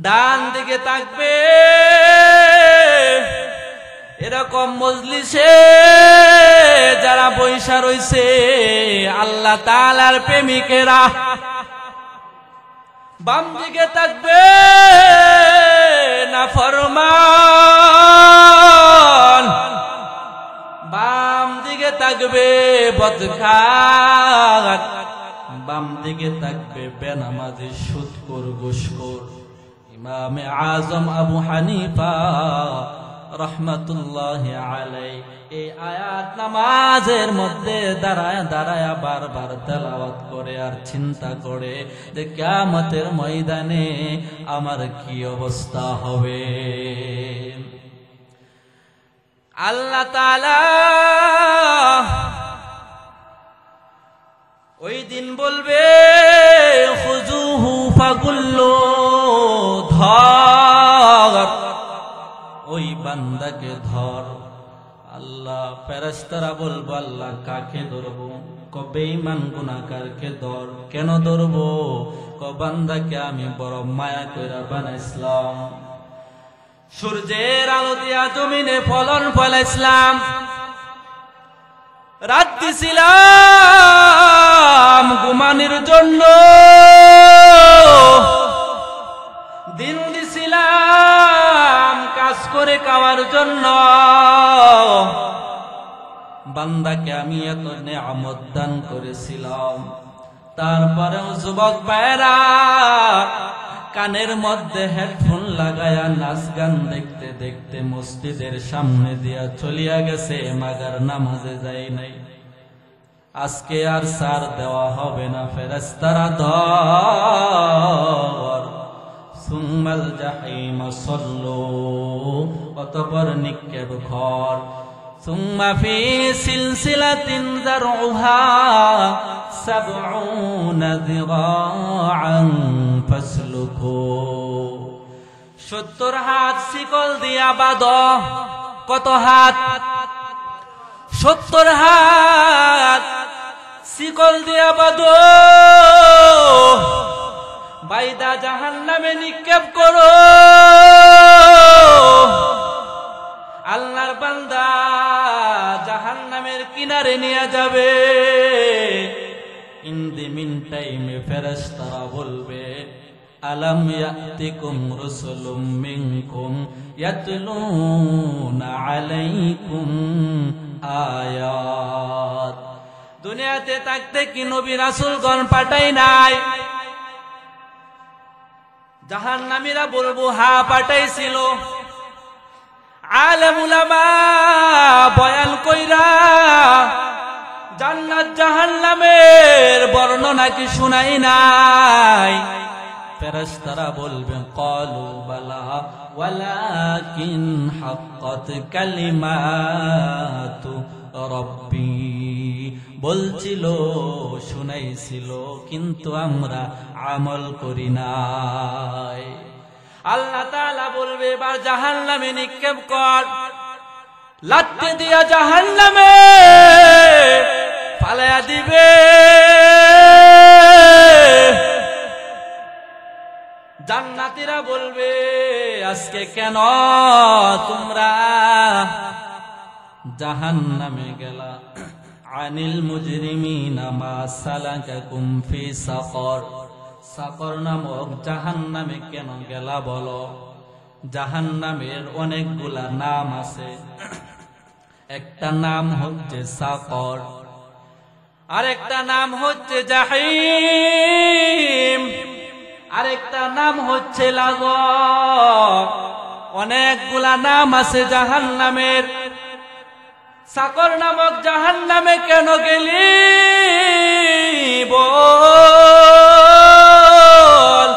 ডান দিকে তাকবে। এরকম মজলিসে যারা বৈশা রইছে আল্লাহ তাআলার প্রেমিকেরা। বাম দিকে তাকবে নাফরমান, বাম দিকে তাকবে বদকার, বাম দিকে তাকবে বেনামাজি সুদখোর ঘুষখোর। ইমামে আজম আবু হানিফা রাহমাতুল্লাহি আলাইহি এই আয়াত নামাজের মধ্যে দাঁড়ায় দাঁড়ায় বারবার তেলাওয়াত করে আর চিন্তা করে যে কিয়ামতের ময়দানে আমার কি অবস্থা হবে। আল্লাহ তাআলা ওই দিন বলবে খুযুহু ফাগুল্লু, ধর ওই বান্দাকে ধর। আল্লাহ ফেরেশতারা বলবো আল্লাহ কাকে ধরবো? কবে ঈমান গুনাহগারকে ধর। কেন ধরবো? বান্দাকে আমি বড় মায়া কইরা বানাইছিলাম, সূর্যের আলো দিয়া জমিনে ফলন ফলাইছিলাম, রাত দিছিলাম ঘুমানোর জন্য, দিন দিছিলাম কাজ করে খাওয়ার জন্য। বান্দাকে আমি এত নেয়ামত দান করেছিলাম, তারপরেও যুবক ভাইরা কানের মধ্যে হেডফোন লাগায়া নাচ গান দেখতে দেখতে মসজিদের সামনে দিয়া চলিয়া গেছে, মাগার নামাজে যায় নাই। আজকে আর সার দেওয়া হবে না, ফেরেশতারা ধর, সুম্মাল জাহিম সল্লু, অতঃপর নিক্ষেপ কর, সুম্মা ফি সিলসিলাতিন যারউহা সাবউনা যিরাআন ফাসলুকু। 70 হাত শিকল দিয়া বাঁধ। কত হাত? 70 হাত শিকল দিয়া বাঁধ, বাইদা জাহান্নামে নিক্ষেপ করো। আল্লাহর বান্দা জাহান্নামের কিনারে নিয়ে যাবে। ইন দি মিন টাইমে ফেরেশতারা বলবে আলাম ইয়াতিকুম রাসূলুম মিনকুম ইয়াতলুনা আলাইকুম আয়াত। দুনিয়াতে থাকতে কি নবী রাসূলগণ পাঠাই নাই? জাহান্নামীরা বলবো হ্যাঁ পাঠাইছিল। আলেম উলামা বয়ান কইরা জান্নাত জাহান্নামের বর্ণনা কি শুনাই নাই? ফেরেশতারা বলবেন ক্বালু বালা ওয়ালাকিন হাক্কাত কালিমাতু রাব্বি, বলছিল শুনাইছিল কিন্তু আমরা আমল করি নাই। আল্লাহ তাআলা বলবে এবার জাহান্নামে নিক্ষেপ কর। লাথি দিয়া জাহান্নামে ফালায়া দিবে। জান্নাতীরা বলবে আজকে কেন তোমরা জাহান্নামে গেলা? আনিল মুজরিমিনা মা সালাকাকুম ফি সাকর, সাকর নামক জাহান্নামে কেন গেলা বলো? জাহান্নামের অনেকগুলা নাম আছে। একটা নাম হচ্ছে সাকর, আরেকটা নাম হচ্ছে জাহিম, আরেকটা নাম হচ্ছে লাগব। অনেকগুলা নাম আছে জাহান্নামের। সাকর নামক জাহান্নামে কেন গেলি বল?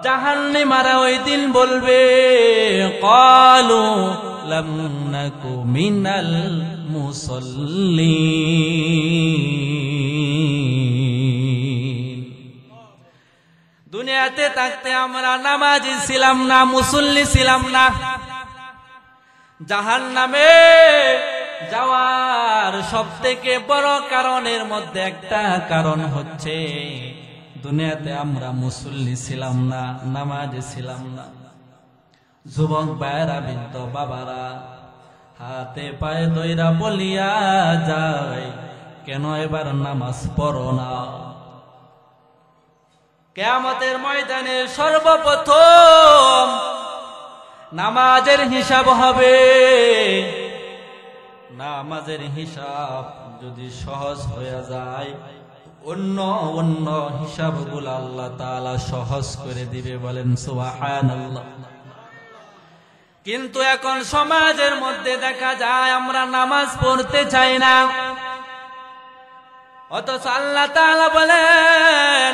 জাহান্নামীরা ওই দিন বলবে ক্বালু লাম নাকু মিনাল মুসাল্লিন। দুনিয়াতে থাকতে আমরা নামাজি ছিলাম না, মুসল্লি ছিলাম না। জাহান্নামে যাওয়ার সবথেকে বড় কারণের মধ্যে একটা কারণ হচ্ছে দুনিয়াতে আমরা মুসল্লি ছিলাম না, নামাজে ছিলাম না। যুবক ভাইরা, বৃদ্ধ বাবারা হাতে পায়ে দইরা বলিয়া যায়, কেন এবার নামাজ পড়ো না? কিয়ামতের ময়দানে সর্বপ্রথম নামাজের হিসাব হবে। নামাজের হিসাব যদি সহজ হয়ে যায়, অন্য অন্য হিসাবগুলো আল্লাহ তাআলা সহজ করে দিবে। বলেন সুবহানাল্লাহ। কিন্তু এখন সমাজের মধ্যে দেখা যায় আমরা নামাজ পড়তে চাই না, অথচ আল্লাহ তাআলা বলেন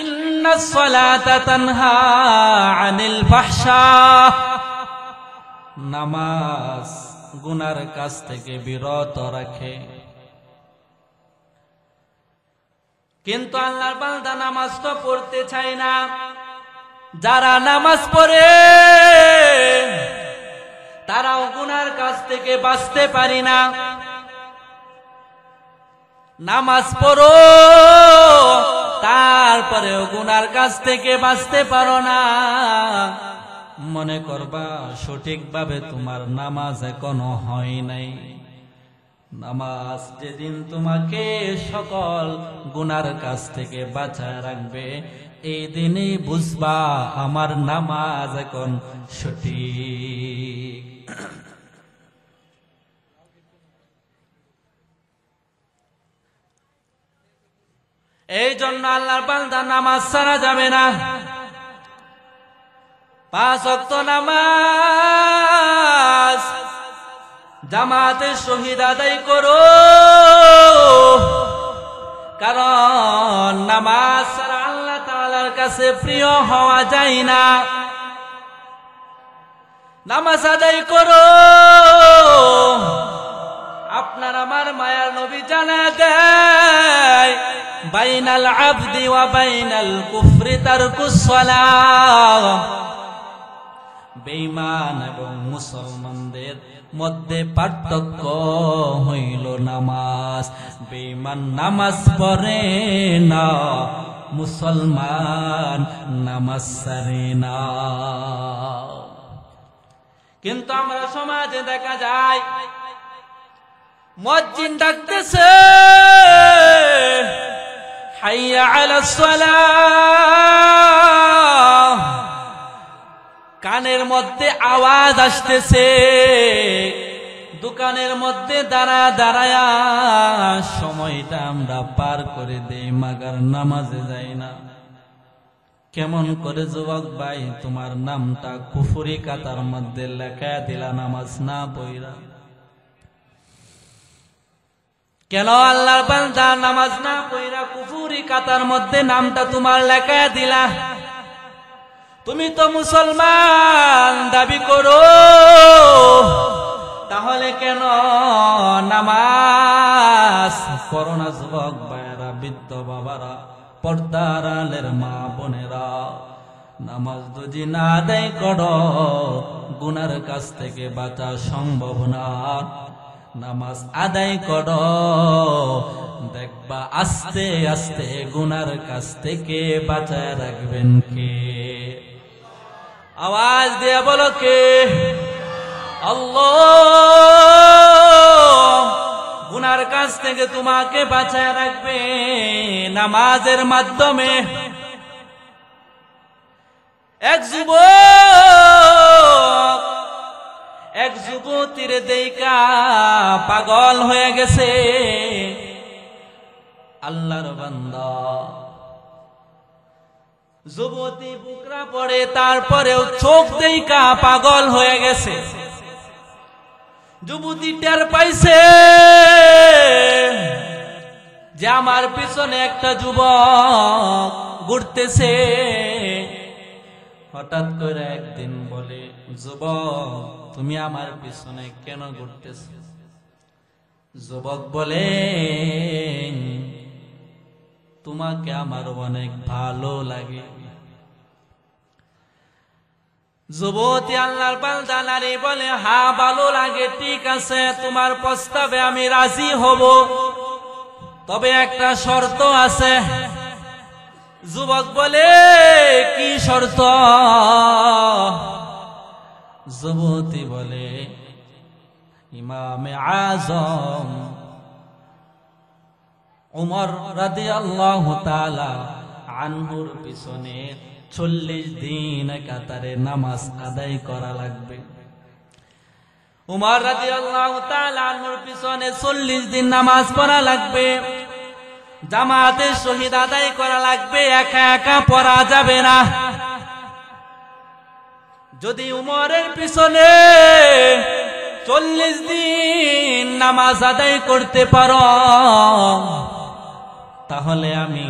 ইন্নাস সালাতা তানহা আনিল ফাহশা, নামাজ গুনার কাজ থেকে বিরত রাখে। কিন্তু আল্লাহর বান্দা নামাজ তো পড়তে চায় না। যারা নামাজ পড়ে তারাও গুনার কাজ থেকে বাঁচতে পারি না। নামাজ পড়ো তারপরেও গুনার কাজ থেকে বাঁচতে পারো না। মনে করবা সঠিকভাবে তোমার নামাজ এখনো হয় নাই। নামাজ যেদিন তোমাকে সকল গুনার কাজ থেকে বাঁচায় রাখবে, এই দিনই বুঝবা আমার নামাজ এখন সঠিক। এই জন্য আল্লাহর বান্দা নামাজ ছাড়া যাবে না। 5 ওয়াক্ত নামাজ জামাতে শহীদ আদায় করো, কারণ নামাজ ছাড়া আল্লাহ তাআলার কাছে প্রিয় হওয়া যায় না। নামাজ আদায় করো। আপনার আমার মায়ার নবী জানা দেয়, বাইনাল আবদি ওয়া বাইনাল কুফরি তারকুস সালাহ, বেঈমান এবং মুসলমানদের মধ্যে পার্থক্য হইল নামাজ। বেঈমান নামাজ পড়ে না, মুসলমান নামাজ ছাড়ে না। কিন্তু আমরা সমাজে দেখা যায় মুয়াজ্জিন ডাকতেছে হাইয়া আলাস সালাহ, কানের মধ্যে আওয়াজ আসতেছে, দোকানের মধ্যে দাঁড়ায়া সময়টা আমরা পার করে দেই, মাগার নামাজে যাই না। কেমন করে যুবক ভাই তোমার নামটা কুফরি কাতার মধ্যে লেখা দিলা নামাজ না পড়া? কেন আল্লাহর বান্দা নামাজ না পড়া কুফরি কাতার মধ্যে নামটা তোমার লেখা দিলা? তুমি তো মুসলমান দাবি করো, তাহলে কেন নামাজ পড়ো না? যুবক ভাইয়েরা, বৃদ্ধ বাবারা, পর্দার আলের মা বোনেরা, নামাজ যদি না আদায় করো গুনার কাছ থেকে বাঁচা সম্ভব না। নামাজ আদায় করো, দেখবা আস্তে আস্তে গুনার কাছ থেকে বাঁচায় রাখবেন কে? আওয়াজ দিয়ে বলো কে? আল্লাহ গুনার কাছ থেকে তোমাকে বাঁচায় রাখবে নামাজের মাধ্যমে। এক যুবক এক যুবতীর দেইকা পাগল হয়ে গেছে। আল্লাহর বান্দা, যুবতী বুকরা পড়ে তারপরেও চোখ দেইকা পাগল হয়ে গেছে। যুবতী টের পাইছে যে আমার পিছনে একটা যুবক ঘুরতেছে। হঠাৎ করে একদিন বলে, যুবক তুমি আমার পিছনে কেন ঘুরতেছ? যুবক বলে, তোমাকে আমার অনেক ভালো লাগে। যুবতী আল্লাহর বান্দা নারী বলে, হ্যাঁ ভালো লাগে, ঠিক আছে, তোমার প্রস্তাবে আমি রাজি হব, তবে একটা শর্ত আছে। যুবক বলে কি শর্ত? যুবতী বলে ইমামে আজম উমর রাদিয়াল্লাহু তাআলা আনহুর পিছনে 40 দিন কাতারে নামাজ আদায় করা লাগবে। উমর রাদিয়াল্লাহু তাআলা আনহুর পিছনে 40 দিন নামাজ পড়া লাগবে, জামাতের সহিত আদায় করা লাগবে, একা একা পড়া যাবে না। যদি উমরের পিছনে 40 দিন নামাজ আদায় করতে পারো, তাহলে আমি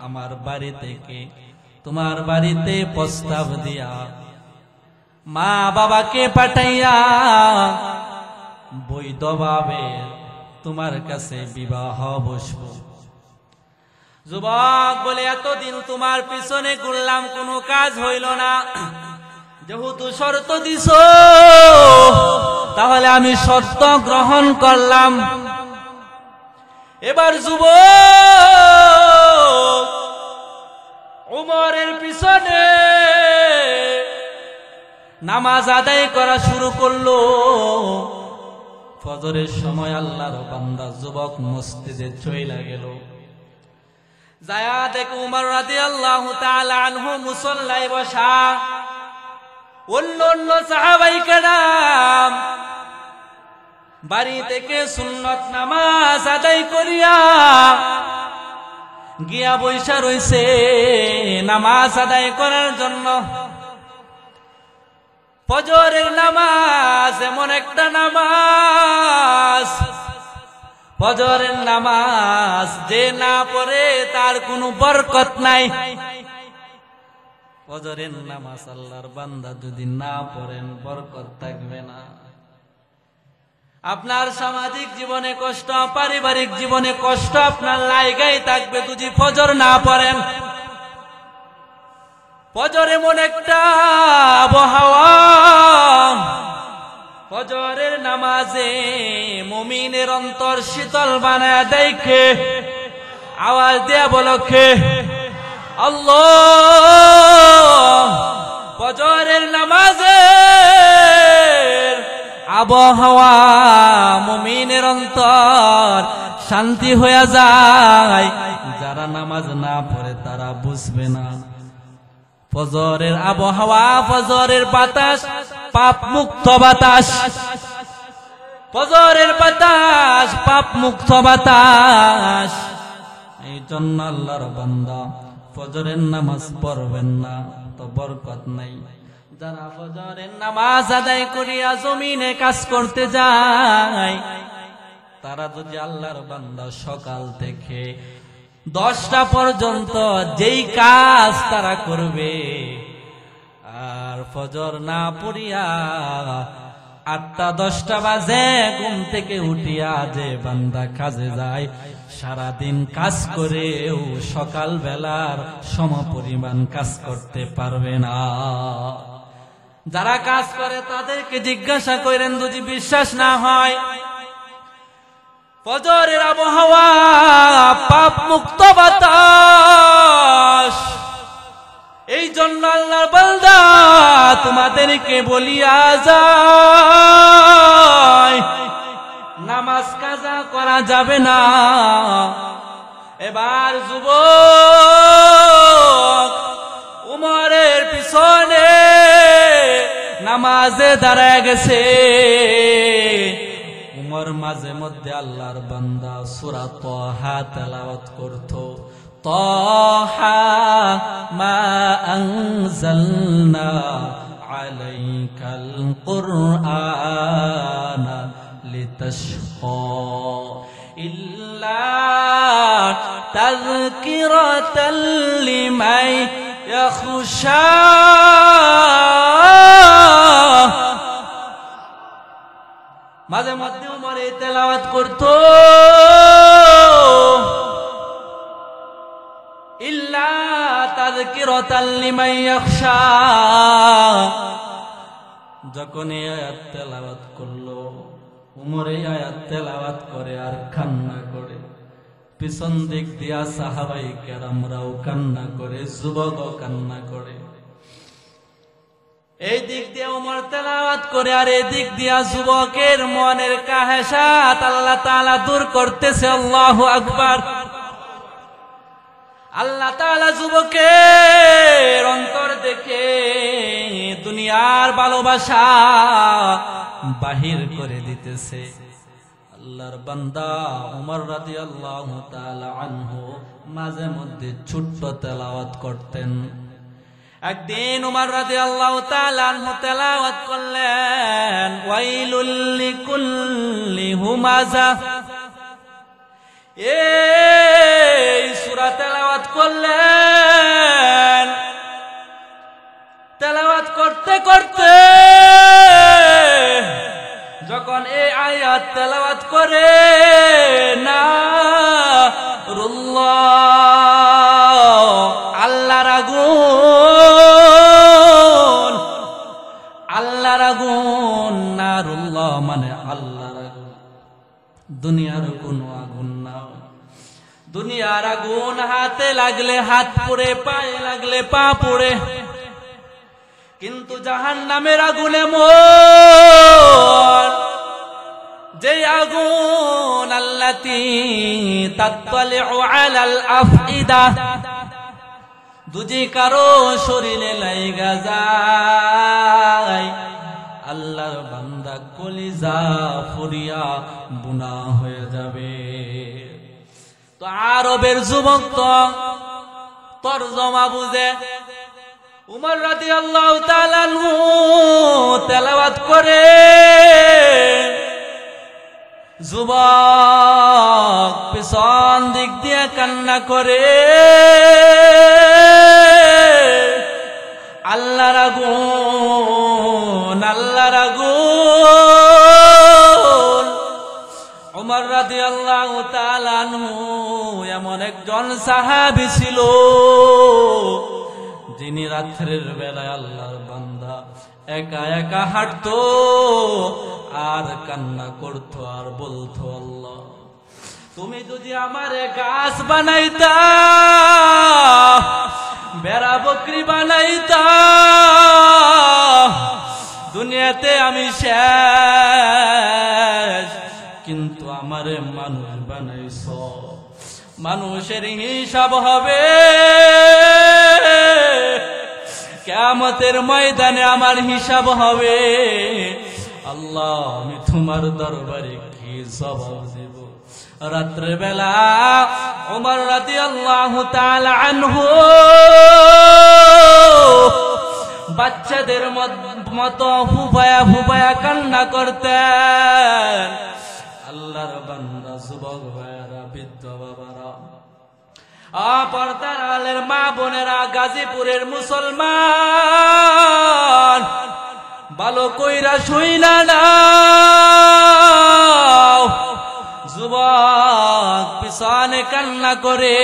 আমার বাড়ি থেকে তোমার বাড়িতে প্রস্তাব দিয়া মা বাবাকে পাঠাইয়া বৈধভাবে তোমার কাছে বিবাহ বসব। যুবক বলে এতদিন তোমার পিছনে ঘুরলাম, কোনো কাজ হইল না, যেহেতু শর্ত দিছ তাহলে আমি শর্ত গ্রহণ করলাম। এবার যুবক উমরের পিছনে নামাজ আদায় করা শুরু করলো। ফজরের সময় আল্লাহর বান্দা যুবক মসজিদে চইলা গেল, যায়া দেখে উমর রাদিয়াল্লাহু তাআলা আনহু মুসল্লায় বসা, অন্য অন্য সাহাবায়ে কেরাম বাড়ি থেকে সুন্নত নামাজ আদায় করিয়া গিয়া বৈশা রইছে নামাজ আদায় করার জন্য। ফজরের নামাজ এমন একটা নামাজ, ফজরের নামাজ যে না পড়ে তার কোনো বরকত নাই। ফজরের নামাজ আল্লাহর বান্দা যদি না পড়েন বরকত থাকবে না। আপনার সামাজিক জীবনে কষ্ট, পারিবারিক জীবনে কষ্ট আপনার লাইগাই থাকবে যদি ফজর না পড়েন। ফজর এমন একটা আবহাওয়া, ফজরের নামাজে মুমিনের অন্তর শীতল বানায় দেখে আওয়াজ দেয়া বলো খে আল্লাহ। ফজরের নামাজে আবহাওয়া মুমিনের অন্তর শান্তি হয়ে যায়। যারা নামাজ না পড়ে তারা বুঝবে না। ফজরের আবহাওয়া, ফজরের বাতাস পাপ মুক্ত বাতাস, ফজরের বাতাস পাপ মুক্ত বাতাস। এই জন্য আল্লাহর বান্দা ফজরের নামাজ পড়বেন না তো বরকত নাই। যারা ফজরের নামাজ আদায় করিয়া জমিনে কাজ করতে যায়, তারা যদি আল্লাহর বান্দা সকাল থেকে 10টা পর্যন্ত যেই কাজ তারা করবে, আর ফজর না পড়িয়া 8টা 10টা বাজে ঘুম থেকে উঠিয়া যে বান্দা কাজে যায়, সারাদিন কাজ করেও সকাল বেলার সমপরিমাণ কাজ করতে পারবে না। যারা কাজ করে তাদেরকে জিজ্ঞাসা করেন, যদি বিশ্বাস না হয়, ফজরের আবহাওয়া পাপ মুক্ত বাতাস। এই জন্য আল্লাহর বান্দা তোমাদেরকে বলিয়া যায়, নামাজ কাজা করা যাবে না। এবার যুবক উমরের পিছনে নামাজে দাঁড়ায় গেছে। উমর মাঝে মধ্যে আল্লাহর বান্দা সূরা তাহা তেলাওয়াত করত। তাহা মা আনজালনা আলাইকাল কুরআনা লিতাশকা ইল্লা তাযকিরাতাল লিমান ইয়াখশা। মাঝে মধ্যে উমর এই তেলাওয়াত করত, ইল্লা তাযকিরাতাল লিমান ইয়াখশা। যখন এই আয়াত তেলাওয়াত করলো, উমর এই আয়াত তেলাওয়াত করে আর কান্না করে। পিছন দিক দিয়া সাহাবায়ে কেরামরাও কান্না করে, যুবকও কান্না করে। এই দিক দিয়ে ওমর তেলাওয়াত করে, আর এই দিক দিয়া যুবকের মনের কাহেসাত আল্লাহ তাআলা দূর করতেছে। আল্লাহু আকবার। আল্লাহ তাআলা যুবকের অন্তর দেখে দুনিয়ার ভালোবাসা বাহির করে দিতেছে। আল্লাহর বান্দা ওমর রাদিয়াল্লাহু তাআলা আনহু মাঝে মধ্যে ছোট্ট তেলাওয়াত করতেন। একদিন ওমর রাদিয়াল্লাহু তাআলা আনহু তেলাওয়াত করলেন, ওয়াইলুল লিকুল্লি হুমাযা। এই সূরা তেলাওয়াত করলেন। তেলাওয়াত করতে করতে যখন এই আয়াত তেলাওয়াত করে না, আল্লাহর আগুন, আল্লাহর আগুন, নারুল্লাহ মানে আল্লাহর আগুন, দুনিয়ার কোন আগুন না। দুনিয়ার আগুন হাতে লাগলে হাত পুড়ে, পায়ে লাগলে পা পুড়ে, কিন্তু জাহান্নামের আগুনে মন, যে আগুন আল্লাতী তাত্তালিউ আলাল আফইদা, দুজি কারো শরীরে লাইগা যায়, আল্লাহর বান্দা কলিজা ফুরিয়া বুনা হয়ে যাবে। তো আরবের যুবক তো তরজমা বুঝে। উমর রাদিয়াল্লাহু তাআলা আনহু তেলাওয়াত করে, যুবক পিছন দিক দিয়ে কান্না করে, আল্লাহর আগুন, আল্লাহর আগুন। উমর রাদিয়াল্লাহু তাআলা আনহু এমন একজন সাহাবী ছিল যিনি রাত্রের বেলায় আল্লাহর বান্দা একা একা হাঁটতো আর কান্না করতো আর বলতো, আল্লাহ তুমি যদি আমারে গাছ বানাইতা, বেড়া বকরি বানাইতা, দুনিয়াতে আমি শেষ, কিন্তু আমারে মানুষ বানাইছ, মানুষের হিসাব হবে কিয়ামতের ময়দানে, আমার হিসাব হবে। আল্লাহ আমি তোমার দরবারে কি জবাব দেব? রাত্রে বেলা ওমর রাদিয়াল্লাহু তাআলা আনহু বাচ্চাদের মতো ফুফায়া ফুফায়া কান্না করতেন। আল্লাহর বান্দা যুবক ভাইয়েরা, বৃদ্ধ বাবারা, পর্দার আলের মা বোনেরা, গাজীপুরের মুসলমান, ভালো কইরা শুইনা নাও। যুবক পিছনে কান্না করে,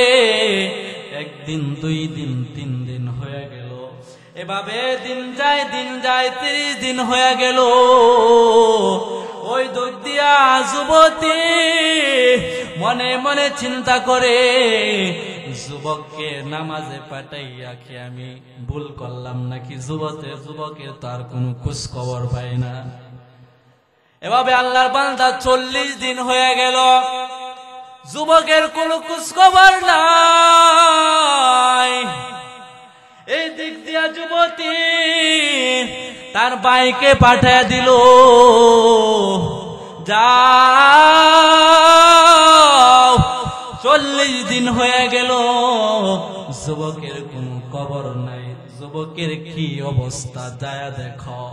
একদিন, 2 দিন, 3 দিন হয়ে গেল, এভাবে দিন যায় 30 দিন হয়ে গেল। ওই দুধ দিয়া যুবতী মনে মনে চিন্তা করে, যুবককে নামাজে পাঠাইয়া কি আমি ভুল করলাম নাকি? যুবকের তার কোনো খোঁজ খবর পাই না। এভাবে আল্লাহর বান্দা 40 দিন হয়ে গেল, যুবকের কোনো খোঁজ খবর নাই। এই দিক দিয়া যুবতী তার ভাইকে পাঠিয়ে দিল, যাও। 40 দিন হয়ে গেল, যুবকের কোনো খবর নাই। যুবকের কি অবস্থা যায় দেখো।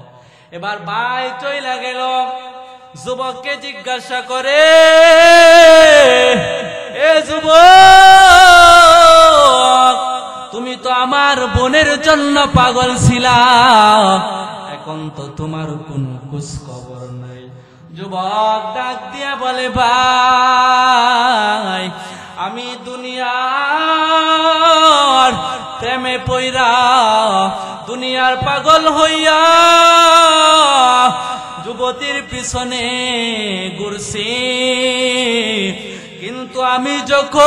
এবার ভাই চইলা গেল, যুবককে জিজ্ঞাসা করে, এ যুবক, তুমি তো আমার বোনের জন্য পাগল ছিলা, এখন তো তোমার কোনো খোঁজ খবর নাই। যুবক ডাক দিয়া বলে, ভাই আমি দুনিয়ার প্রেমে পইরা, দুনিয়ার পাগল হইয়া যুবতীর পিছনে ঘুরছি, কিন্তু আমি যখন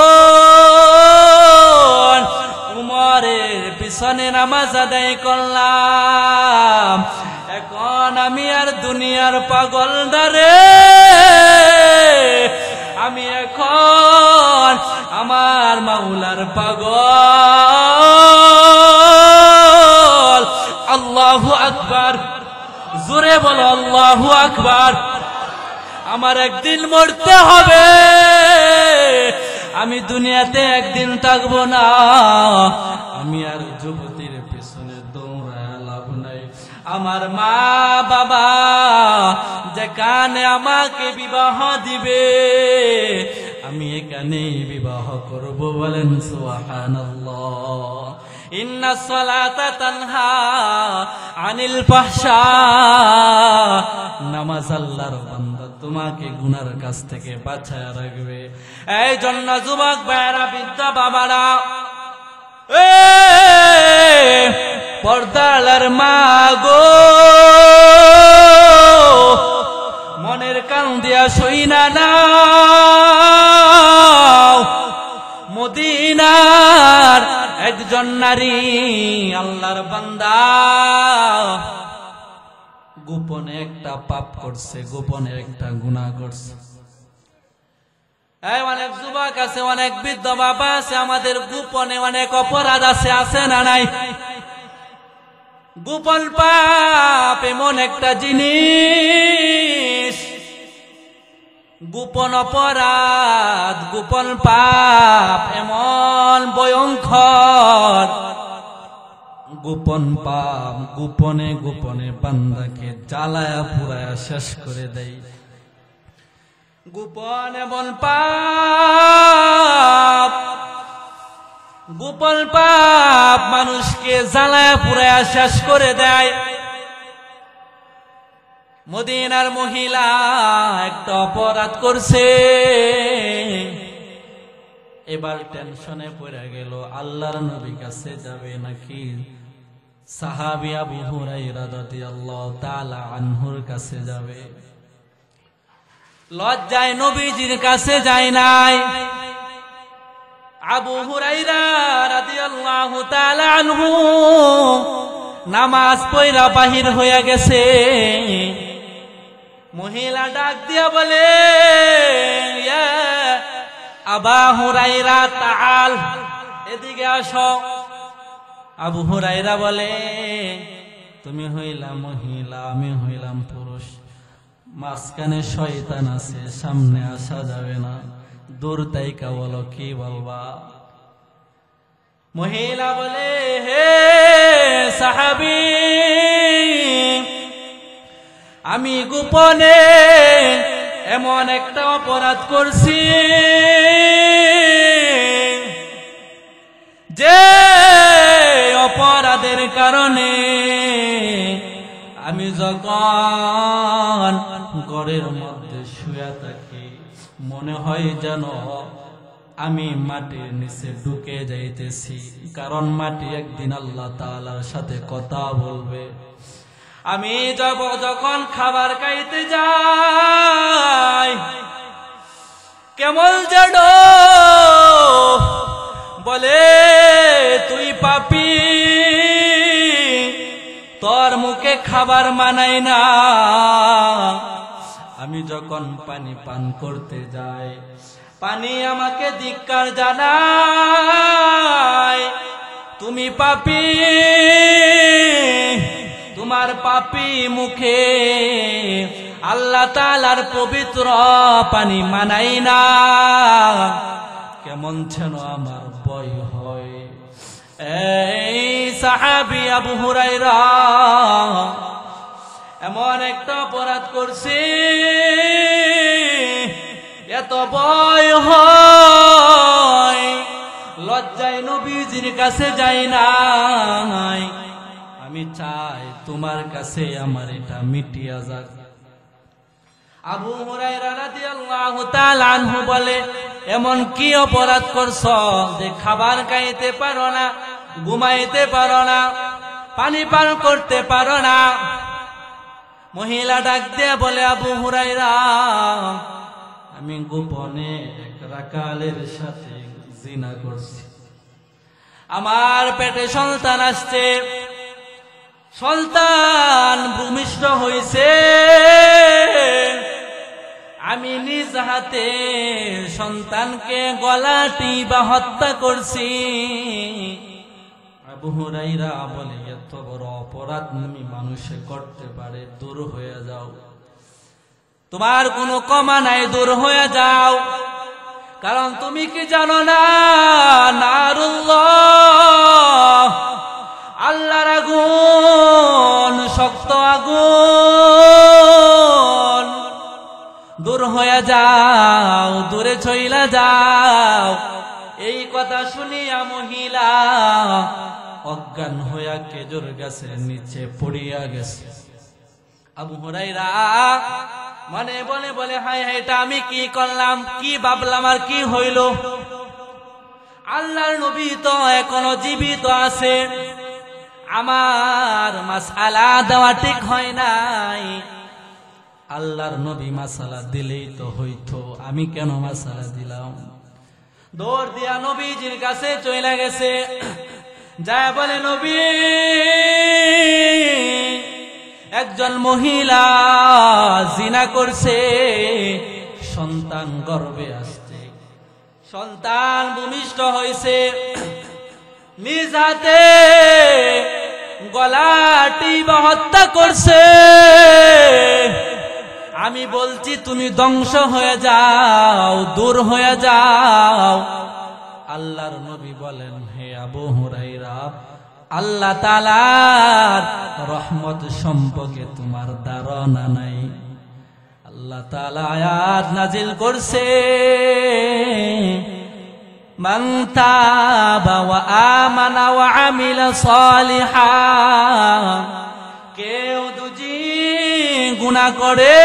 উমরের পিছনে নামাজ আদায় করলাম, এখন আমি আর দুনিয়ার পাগল না রে, আমি এখন আমার মাওলার পাগল। আল্লাহু আকবার, জোরে বলো আল্লাহু আকবার। আমার একদিন মরতে হবে, আমি দুনিয়াতে একদিন থাকবো না। আমি আর যুবতীর পেছনে দৌড়ায় লাভ নাই। আমার মা বাবা যেখানে আমাকে বিবাহ দিবে, আমি এখানেই বিবাহ করব। বলেন সুবহানাল্লাহ। ইন্নাস সালাতা তানহা আনিল ফাহশা। নামাজ আল্লাহর বান্দা তোমাকে গুনার কাছ থেকে বাঁচায় রাখবে। এই জন্য যুবক ভাইরা, বৃদ্ধ বাবারা, পর্দার মা গো, মনের কান দিয়া সইনা নাও, মদিনার একজন নারী আল্লাহর বান্দা গোপনে একটা পাপ করছে, গোপনে একটা গুনাহ করছে। অনেক যুবক আছে, অনেক বৃদ্ধ বাবা আছে, আমাদের গোপনে অনেক অপরাধ আছে না নাই? গোপন পাপ এমন একটা জিনিস, গোপন অপরাধ, গোপন পাপ এমন ভয়ঙ্কর। গোপন পাপ গোপনে গোপনে বান্দাকে জ্বালায়া পুরায়া শেষ করে দেয়। গোপন এমন পাপ, গোপন পাপ মানুষকে জ্বালায়া পুরায়া শেষ করে দেয়। মদিনার মহিলা একটা অপরাধ করছে, এবার টেনশনে পড়ে গেল, আল্লাহর নবী কাছে যাবে নাকি সাহাবী আবু হুরায়রা রাদিয়াল্লাহু তাআলা আনহুর কাছে যাবে। লজ্জায় নবীজির কাছে যায় নাই। আবু হুরায়রা রাদিয়াল্লাহু তাআলা আনহু নামাজ পড়া বাহির হয়ে গেছে। মহিলা ডাক দিয়া বলে, ইয়া আবু হুরায়রা তাআল, এদিকে আসো। আবু হুরায়রা বলে, তুমি হইলা মহিলা, আমি হইলাম পুরুষ, মাঝখানে শয়তান আছে, সামনে আসা যাবে না, দূর তাইকা বলো কি বলবা। মহিলা বলে, হে সাহাবী, আমি গোপনে এমন একটা অপরাধ করছি যে অপরাধের কারণে আমি যখন ঘরের মধ্যে শুয়ে থাকি মনে হয় যেন আমি মাটির নিচে ঢুকে যাইতেছি, কারণ মাটি একদিন আল্লাহ তাআলার সাথে কথা বলবে। আমি যখন খাবার খাইতে যাই কেমন যেন বলে, তুই পাপী, তোর মুখে খাবার মানায় না। আমি যখন পানি পান করতে যাই, পানি আমাকে ধিক্কার জানায়, তুমি পাপী, তোমার পাপী মুখে আল্লাহ তাআলার পবিত্র পানি মানাই না। কেমন যেন আমার ভয় হয়। এই সাহাবী আবু হুরায়রা এমন একটা অপরাধ করছে, এত ভয় হয়, লজ্জায় নবীজির কাছে যাই নাই। আমি চাই তোমার কাছে আমার এটা মিটিয়া যাক। আবু হুরায়রা রাদিয়াল্লাহু তাআলা আনহু বলে, এমন কি অপরাধ করছ যে খাবার খাইতে পারো না, ঘুমাইতে পারো না, পানি পান করতে পারো না? মহিলা ডাক দিয়ে বলে, আবু হুরায়রা, আমি গোপনে এক রাকালের সাথে জিনা করছি, আমার পেটে সন্তান আসছে, সন্তান ভূমিষ্ঠ হয়েছে, আমি নিজ হাতে সন্তানকে গলা টিপা হত্যা করছি। আবু হুরায়রা বলে, এত বড় অপরাধ তুমি মানুষে করতে পারে? দূর হয়ে যাও, তোমার কোনো ক্ষমা নাই, দূর হয়ে যাও। কারণ তুমি কি জানো না, নারুল্লাহ, আল্লাহর আগুন, শক্ত আগুন। দূর হয়ে যাও, দূরে চইলা যাও। এই কথা শুনিয়া মহিলা অজ্ঞান হইয়া খেজুর গাছের নিচে পড়িয়া গেছে। আবু হুরায়রা মনে বলে বলে, হায় হায়, এটা আমি কি করলাম, কি ভাবলাম, আর কি হইল? আল্লাহর নবী তো এখনো জীবিত আছে, আমার মাসআলা দেওয়া ঠিক হয় নাই। আল্লাহর নবী মাসআলা দিলেই তো হইতো, আমি কেন মাসআলা দিলাম? দৌড় দিয়া নবীজির কাছে চলে গেছে, যায় বলে, নবী, একজন মহিলা জিনা করছে, সন্তান গর্ভে আসছে, সন্তান ভূমিষ্ঠ হয়েছে, নিজ হাতে গলা টিপা হত্যা করছে। আমি বলছি তুমি ধ্বংস হয়ে যাও, দূর হয়ে যাও। আল্লাহর নবী বলেন, হে আবু হুরায়রা, আল্লাহ তাআলার রহমত সম্পর্কে তোমার ধারণা নাই। আল্লাহ তাআলা আয়াত নাজিল করছে, মান তাবা ওয়া আমানা ওয়া আমিলা সালিহান। কেউ যদি গুনাহ করে,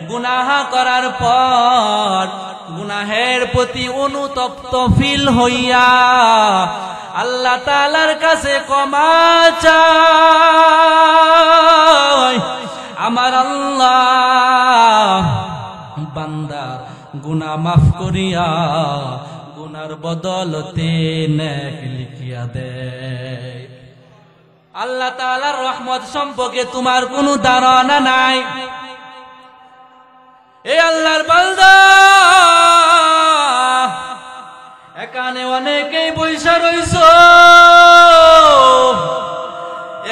গুনাহ করার পর গুনাহের প্রতি অনুতপ্ত ফিল হইয়া আল্লাহ তাআলার কাছে ক্ষমা চায়, আমার আল্লাহ বান্দার গুনাহ মাফ করিয়া গুনার বদলতে নেক লিখিয়া দেয়। আল্লাহ তাআলার রহমত সম্পর্কে তোমার কোনো ধারণা নাই। এই আল্লাহর বান্দা, এখানে অনেকেই বৈশা রইছ,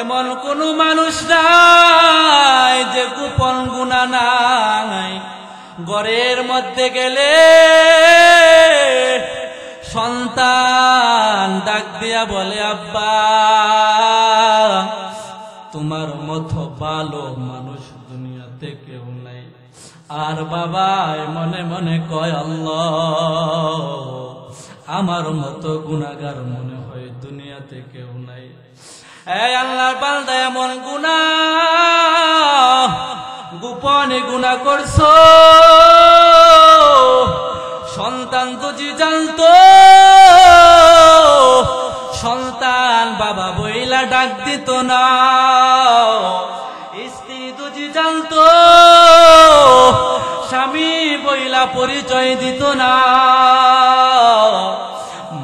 এমন কোন মানুষ নাই যে গোপন গুনাহ নাই। ঘরের মধ্যে গেলে সন্তান ডাক দিয়া বলে, আব্বা, তোমার মতো ভালো মানুষ দুনিয়াতে কেউ নাই। আর বাবা মনে মনে কয়, আল্লাহ, আমার মতো গুনাহগার মনে হয় দুনিয়াতে কেউ নাই। এই আল্লাহর বান্দা, এমন গুনাহ, গোপনে গুনাহ করছো, সন্তান যদি জানতো, সন্তান বাবা বইলা ডাক দিত না। স্ত্রী যদি জানতো, স্বামী বইলা পরিচয় দিত না।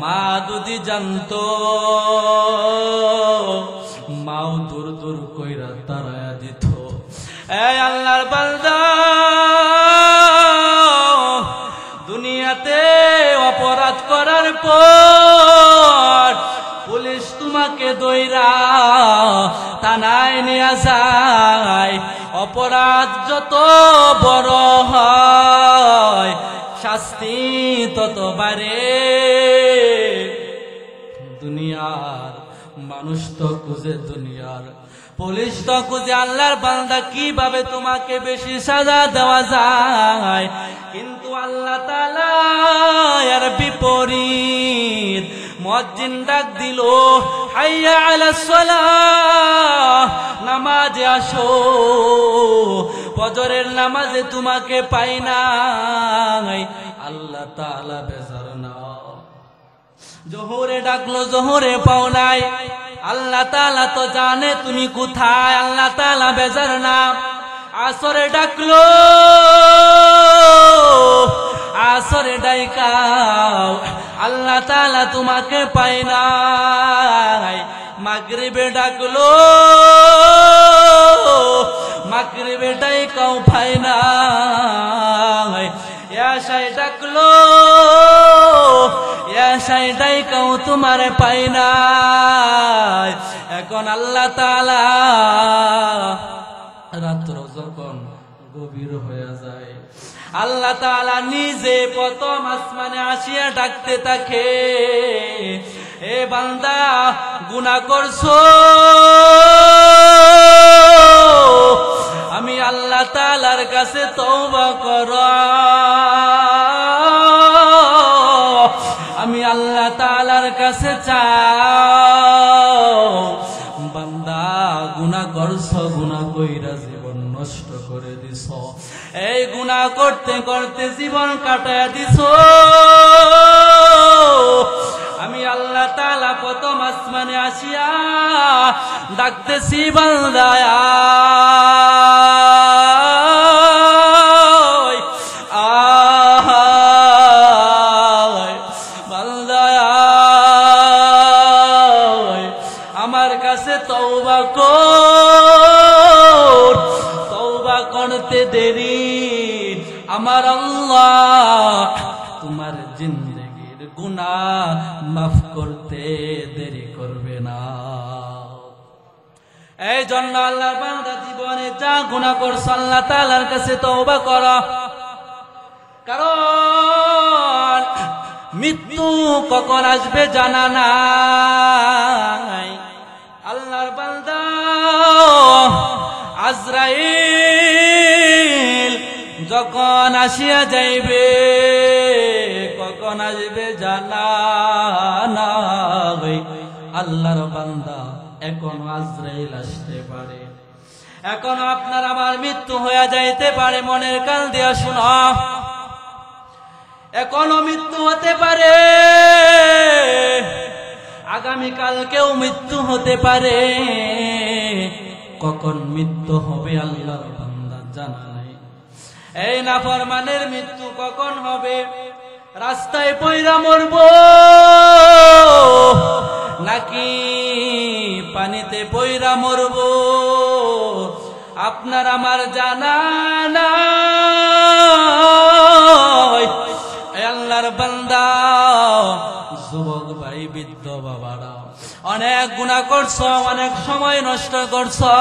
মা যদি জানতো, মাও দূর দূর কইরা তারায়া দিত। এই আল্লাহর বান্দা, দুনিয়াতে অপরাধ করার পর পুলিশ তোমাকে দইরা থানায় নিয়ে যায়। অপরাধ যত বড় হয়, শাস্তি তত বাড়ে। দুনিয়ার মানুষ তো খুঁজে, দুনিয়ার পুলিশ তো খুঁজে, আল্লাহর বান্দা কিভাবে তোমাকে বেশি সাজা দেওয়া যায়। কিন্তু আল্লাহ তাআলা এর বিপরীত, মুয়াজ্জিন ডাক দিল, হাইয়া আলাস সালাহ, নামাজে আসো। ফজরের নামাজে তোমাকে পাই নাই, আল্লাহ তাআলা বেজার না। জোহরে ডাকলো, জোহরে পাও নাই, আল্লাহ তাআলা তো জানে তুমি কোথায়, আল্লাহ তাআলা বেজার না। আসরে ডাকলো, আসরে ডাইকাও, আল্লাহ তাআলা তোমাকে পায় নাই। মাগরিবে ডাকলো, মাগরিবে ডাইকাও পায় নাই। এশায় ডাকলো, এশায় ডাইকাও তোমার পায় নাই। এখন আল্লাহ তাআলা রাত্র যখন গভীর হয়ে যায়, আল্লাহ তাআলা নিজে প্রথম আসমানে আসিয়া ডাকতে থাকে, এ বান্দা গুনাহ করছো, আমি আল্লাহ তাআলার কাছে তওবা করো, আমি আল্লাহ তাআলার কাছে চাও। বান্দা গুনাহ করছো, গুনাহ কইরা জীবন নষ্ট করে দিছো, এই গুনাহ করতে করতে জীবন কাটায়া দিছো, আমি আল্লাহ তাআলা প্রথম আসমানে আসিয়া ডাকতেছি বান্দা আমার কাছে তওবা কর, তওবা করতে দেরি আমার আল্লাহ তোমার জিন্দেগির গুনাহ মাফ করতে দেরি করবে না। এই জন্য আল্লাহর বান্দা জীবনে যা গুনাহ করছো আল্লাহ তাআলার কাছে তওবা করো, কারণ মৃত্যু কখন আসবে জানা নাই। আল্লাহর বান্দা আজরাইল যখন আসিয়া যাইবে, কখন আসবে জানা নাই। আল্লাহর বান্দা এখনো আজরাইল আসতে পারে, এখনো আপনার আমার মৃত্যু হয়ে যাইতে পারে। মনের কান দিয়া শুনো, এখনো মৃত্যু হতে পারে, আগামীকালকেও মৃত্যু হতে পারে। কখন মৃত্যু হবে আল্লাহর বান্দা জানা নাই। এই নাফরমানের মৃত্যু কখন হবে? রাস্তায় পয়রা মরব নাকি পানিতে পয়রা মরব আপনার আমার জানা নাই। আল্লাহর বান্দা, যুবক ভাই, বৃদ্ধ বাবারা, অনেক গুনাহ করছো, অনেক সময় নষ্ট করছো,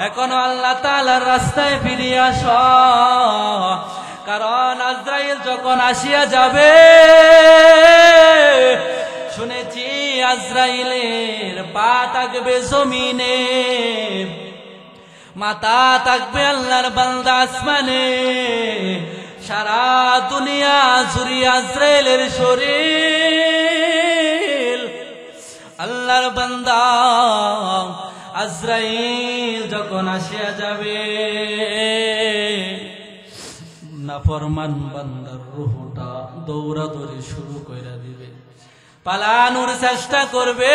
এখনো আল্লাহ তাআলার রাস্তায় ফিরে আসো, কারণ আজরাইল যখন আসিয়া যাবে, শুনেছি আজরাইলের পা থাকবে জমিনে, মাথা থাকবে আল্লাহর বান্দা আসমানে, সারা দুনিয়া জুড়ে আজরাইলের শরীর। আল্লাহর বান্দা আজরাইল যখন আসিয়া যাবে, নাফরমান বান্দার রূহটা দৌড়াদৌড়ি শুরু করে দিবে, পালানোর চেষ্টা করবে।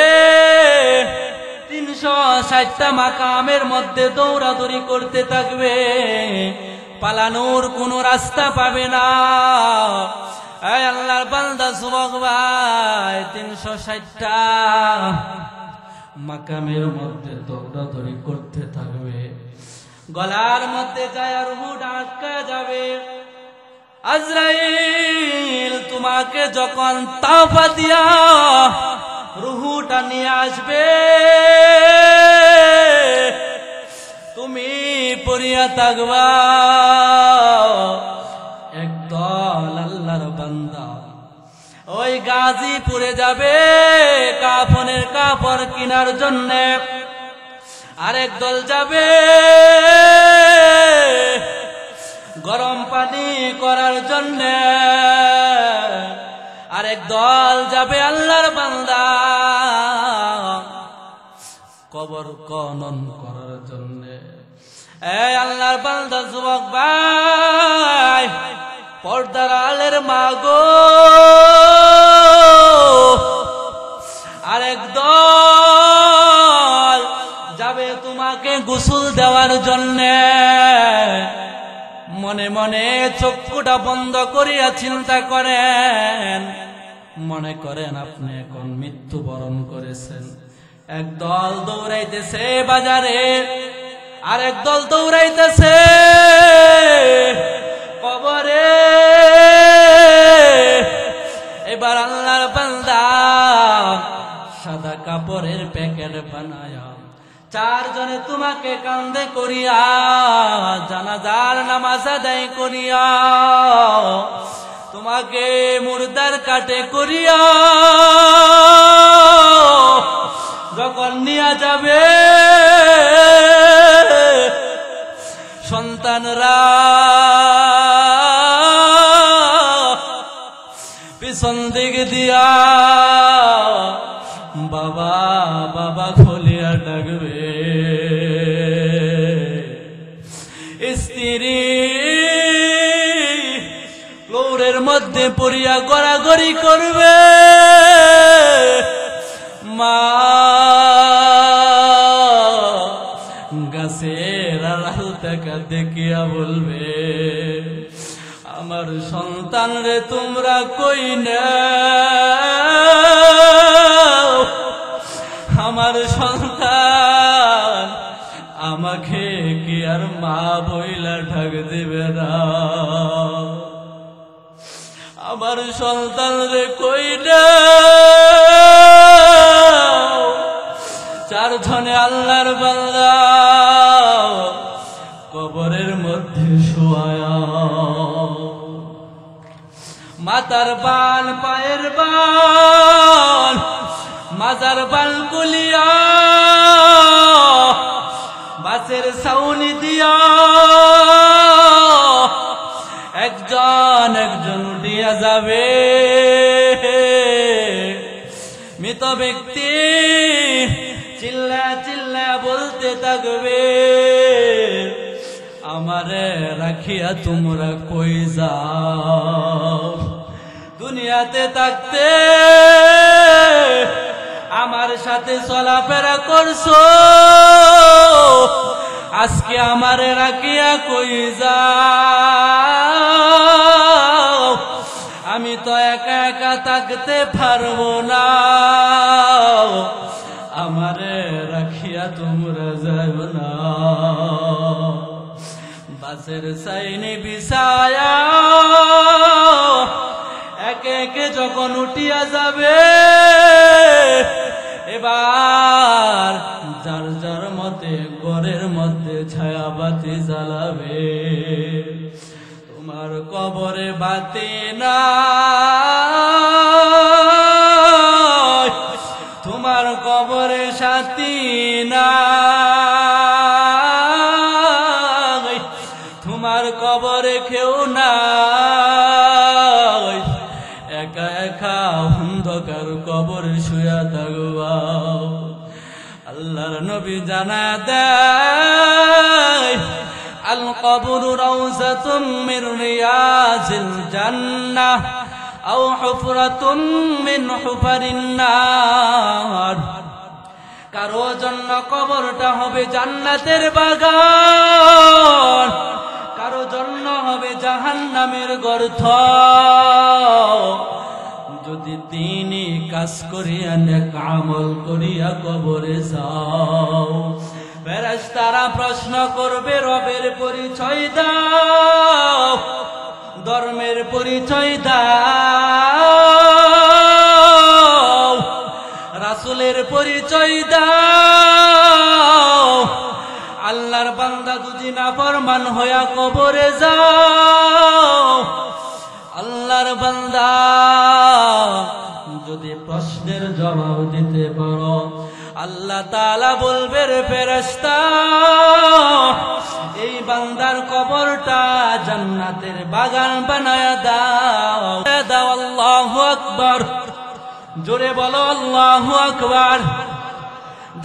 360টা মাকামের মধ্যে দৌড়াদৌড়ি করতে থাকবে, পালানোর কোনো রাস্তা পাবে না। এই আল্লাহর বান্দা যুবক ভাই, 360টা মাকামের মধ্যে দৌড়াদৌড়ি করতে থাকবে, গলার মধ্যে যায় আর রূহটা আটকা যাবে। আজরাইল তোমাকে যখন তাওবা দিয়া রূহটা নিয়ে আসবে, তুমি পড়িয়া থাকবা। একদল আল্লাহর বান্দা ওই গাজীপুরে যাবে কাফনের কাপড় কেনার জন্য, আরেক দল যাবে গরম পানি করার জন্য, আরেক দল যাবে আল্লাহর বান্দা কবর খনন করার জন্য। এই আল্লাহর বান্দা যুবক ভাই, পর্দার আলের মাগো, আরেক দল যাবে তোমাকে গোসল দেওয়ার জন্য, মনে মনে চক্ষুটা বন্ধ করিয়া চিন্তা করেন, মনে করেন আপনি এখন মৃত্যুবরণ করেছেন। একদল দৌড়াইতেছে বাজারে, আর একদল দৌড়াইতেছে কবরে। এবার আল্লাহর বান্দা সাদা কাপড়ের প্যাকেট বানায়া চারজনে তোমাকে কান্দে করিয়া জানাজার নামাজ আদায় করিয়া তোমাকে মুর্দার কাটে করিয়া যখন নিয়ে যাবে, সন্তানরা পিছন দিক দিয়া বাবা বাবা খোলিয়া ডাকবে। স্ত্রী ফ্লোরের মধ্যে পড়িয়া গড়াগড়ি করবে, মা গাছের আড়াল থেকে দেখিয়া বলবে, আমার সন্তান রে তোমরা কই না, আমার সন্তান আমাকে কি আর মা বইলা ঢাক দিবে না, আমার সন্তান রে কই না। চারজনে আল্লাহর বান্দা কবরের মধ্যে শোয়া, মাথার বাল পায়ের বাল মাজার বাল কুলিয়া বাসের ছাউনি দিয়া একজন একজন উঠিয়া যাবে। মৃত ব্যক্তি চিল্লা চিল্লা বলতে থাকবে, আমারে রাখিয়া তোমরা কই যাও, দুনিয়াতে থাকতে আমার সাথে চলাফেরা করছো, আজকে আমারে রাখিয়া কই যাও, আমি তো একা একা থাকতে পারবো না, আমারে রাখিয়া তোমরা যাও না। বাসের সাইনে বিছায়া একে একে যখন উঠিয়া যাবে, এবার যার যার মতে ঘরের মধ্যে ছায়াবাতি জ্বালাবে। তোমার কবরে বাতি নাই, তোমার কবরে সাথী নাই, তোমার কবরে কেউ নাই, একা একা অন্ধকার কবরে শুয়া থাকবা। আল্লাহর নবী জানা দেয়, আল কবরু রাউযাতুম মির রিয়াজিল জান্নাহ আও হুফরাতুম মিন হুফারিন নার। কারো জন্য কবরটা হবে জান্নাতের বাগান, কারো জন্য হবে জাহান্নামের গর্ত। যদি তিনি কাজ করিয়া নেক আমল করিয়া কবরে যাও, ফেরেশতারা প্রশ্ন করবে, রবের পরিচয় দাও, ধর্মের পরিচয় দাও, রাসূলের পরিচয় দাও। আল্লাহর বান্দা যদি নাফরমান হইয়া কবরে যাও, আল্লাহর বান্দা যদি প্রশ্নের জবাব দিতে পারো, আল্লাহ তাআলা বলবে, রে ফেরেশতা, এই বান্দার কবরটা জান্নাতের বাগান বানায়া দাও। আল্লাহু আকবার, জোরে বলো আল্লাহু আকবার।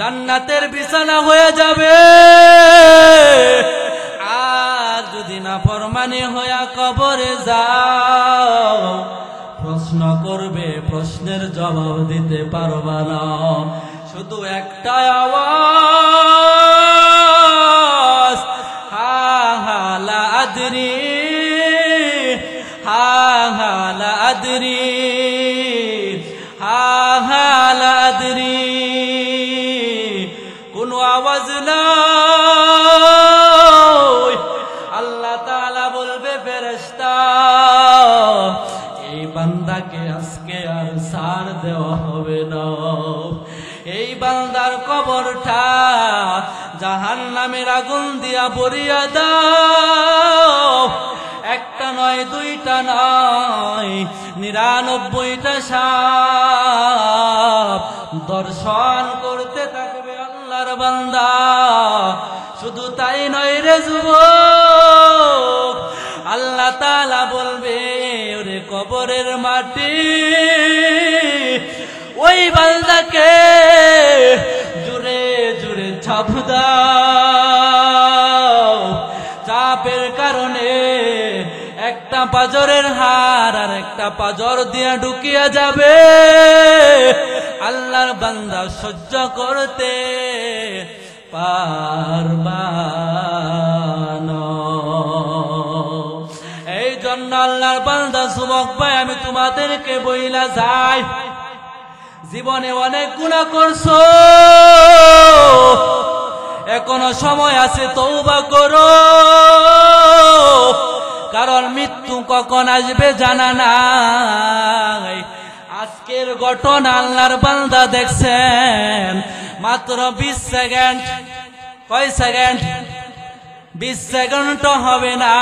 জান্নাতের বিছানা হয়ে যাবে। আর যদি নাফরমানি হইয়া কবরে যাও, প্রশ্ন করবে, প্রশ্নের জবাব দিতে পারবা না, শুধু একটা আওয়াজ, হা হা লা আদরি জাহান্নামের আগুন দিয়া ভরিয়া দাও। একটা নয় দুইটা নয় 99টা সাপ দর্শন করতে থাকবে আল্লাহর বান্দা। শুধু তাই নয় রে যুবক, আল্লাহ তাআলা বলবে ওরে কবরের মাটি ওই বান্দাকে জুড়ে জুড়ে চাপ দাও। চাপের কারণে একটা পাজরের হাড় আর একটা পাজর দিয়া ঢুকিয়া যাবে। আল্লাহর বান্দা সহ্য করতে পারবা না। এই জন্য আল্লাহর বান্দা যুবক ভাই, আমি তোমাদেরকে বইলা যাই, জীবনে অনেক গুনাহ করছো, এখনো সময় আছে, তওবা করো। কারণ মৃত্যু কখন আসবে জানা নাই। আজকের ঘটনা আল্লাহর বান্দা দেখছেন, মাত্র 20 সেকেন্ড। কয় সেকেন্ড? 20 সেকেন্ড হবে না,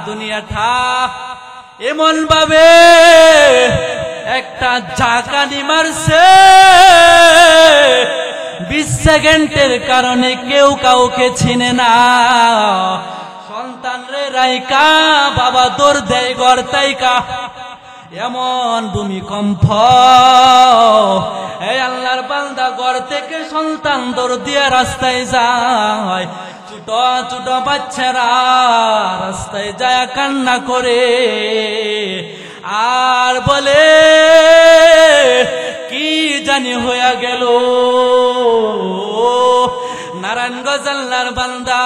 দুনিয়াটা এমন ভাবে একটা ঝাঁকানি মারছে, 20 সেকেন্ডের কারণে কেউ কাউকে চিনে না। সন্তান রে রাইকা বাবা দৌড় দেয় ঘর তাইকা, এমন ভূমিকম্প। এই আল্লাহর বান্দা ঘর থেকে সন্তান দৌড় দিয়ে রাস্তায় যায়, ছোট ছোট বাচ্চারা রাস্তায় যায় কান্না করে আর বলে কি জানি হইয়া গেল। নারায়ণগঞ্জ আল্লাহর বান্দা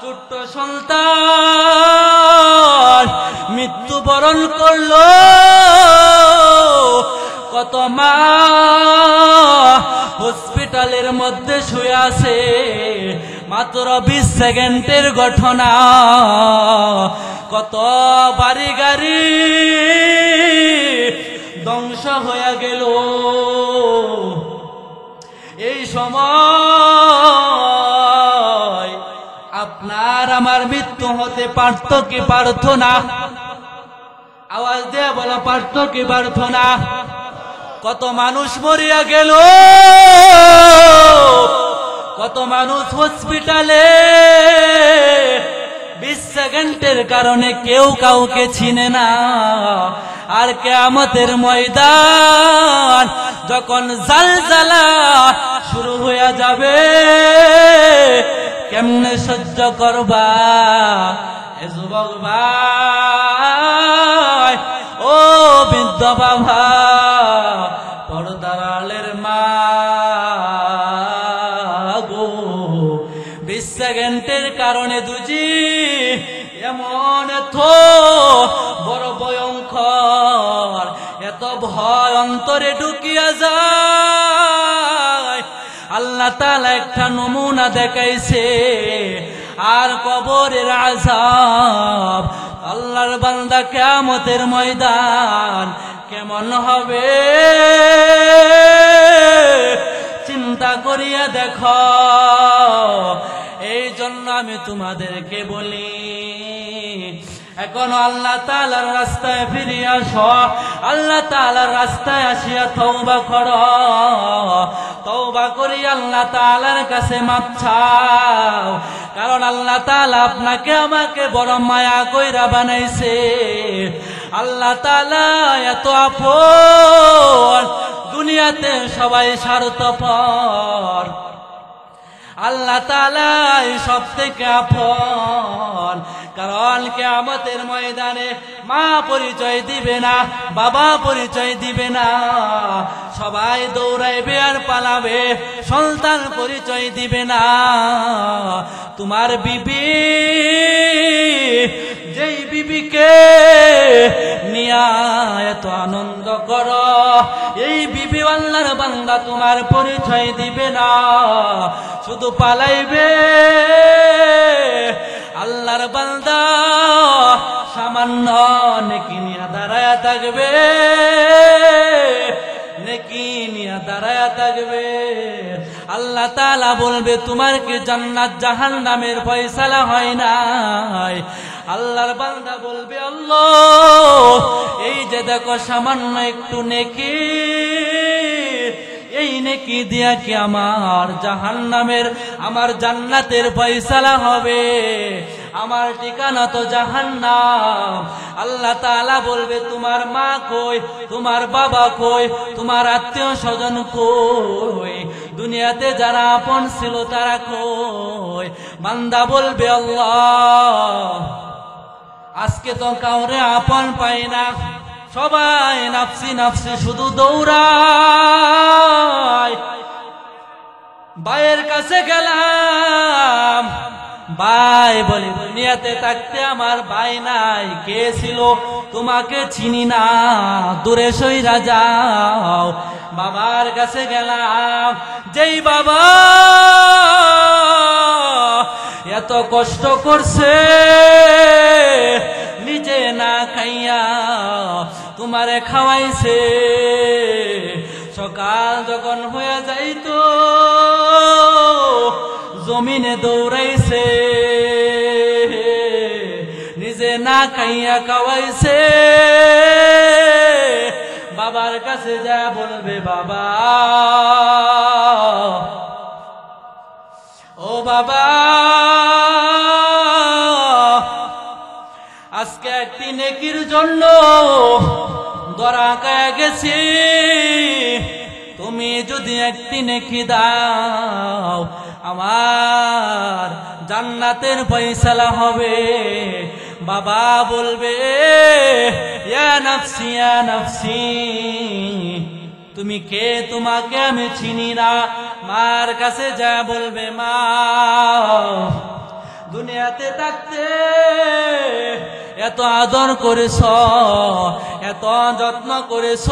ছোট্ট সন্তান মৃত্যুবরণ করলো। কত মা হসপিটালের মধ্যে শুয়ে আছে, মাত্র 20 সেকেন্ডের ঘটনা। কত বাড়ি গাড়ি ধ্বংস হয়ে গেল। এই সময় আপনার আমার মৃত্যু হতে পারত কি পারত না? আওয়াজ দিয়ে বলা, পারত কি পারত না? কত মানুষ মরিয়া গেল, কত মানুষ হসপিটালে 20 সেকেন্ডের কারণে কেউ কাউকে চিনে না। আর কিয়ামতের ময়দান যখন জালজালা শুরু হয়ে যাবে, কেমনে সহ্য করবা? এ যুবক ভাই, ও বৃদ্ধ বাবা, পর্দার আড়ালের মা গো, 20 সেকেন্ডের কারণে দুজি এমন এত বড় ভয়ঙ্কর, এত ভয় অন্তরে ঢুকিয়া যায়। আল্লাহ তাআলা একটা নমুনা দেখাইছে। আর কবরের আযাব, আল্লাহর বান্দা কিয়ামতের ময়দান কেমন হবে চিন্তা করিয়া দেখো। এই জন্য আমি তোমাদেরকে বলি, এখন আল্লাহ তাআলার রাস্তায় ফিরে আসো। আল্লাহ তাআলার রাস্তায় আসিয়া তওবা করো। তওবা করি আল্লাহ তাআলার কাছে মাপ চাও। কারণ আল্লাহ তাআলা আপনাকে আমাকে বড় মায়া কইরা বানাইছে। আল্লাহ তাআলা এত আপন, দুনিয়াতে সবাই স্বার্থপর। আল্লাহ তাআলা সব থেকে আপন। কারণ কিয়ামতের ময়দানে মা পরিচয় দিবে না, বাবা পরিচয় দিবে না, সবাই দৌড়াইবে আর পালাবে, সন্তান পরিচয় দিবে না। তোমার বিবি, যেই বিবিকে নিয়া এত আনন্দ করো, এই বিবি আল্লাহর বান্দা তোমার পরিচয় দিবে না, শুধু পালাইবে। আল্লাহর বান্দা সামান্য নেকি নিয়া দাঁড়ায়া থাকবে, নেকি নিয়া দাঁড়ায়া থাকবে। আল্লাহ তাআলা বলবে তোমার কি জান্নাত জাহান্নামের ফয়সালা হয় নাই? আল্লাহর বান্দা বলবে আল্লাহ এই যে দেখো সামান্য একটু নেকি, এই নেকি দিয়া কি আমার জাহান্নামের আমার জান্নাতের ফয়সালা হবে? আমার ঠিকানা তো জাহান্নাম। আল্লাহ তাআলা বলবে তোমার মা কই, তোমার বাবা কই, তোমার আত্মীয় স্বজন কই, দুনিয়াতে যারা আপন ছিল তারা কই? বান্দা বলবে আল্লাহ আজকে তো কাউরে আপন পাই না, সবাই নাফসি নাফসি শুধু দৌড়ায়। ভাইয়ের কাছে গেলাম, ভাই বলে দুনিয়াতে থাকতে আমার ভাই নাই, কে ছিল তোমাকে চিনি না, দূরে সইরা যাও। বাবার কাছে গেলাম, যেই বাবা এত কষ্ট করছে নিজে না খাইয়া তোমারে খাওয়াইছে, সকাল যখন হয়ে যাইতো জমিনে দৌড়াইছে, নিজে না খাইয়া খাওয়াইছে। বাবার কাছে যা বলবে বাবা ও বাবা আজকে একটি নেকির জন্য ধরা খায়া গেছি, তুমি যদি একটি নেকি দাও আমার জান্নাতের ফয়সালা হবে। বাবা বলবে ইয়া নাফসি ইয়া নাফসি, তুমি কে তোমাকে আমি চিনি না। মার কাছে যা বলবে মা দুনিয়াতে থাকতে এত আদর করেছ, এত যত্ন করেছ,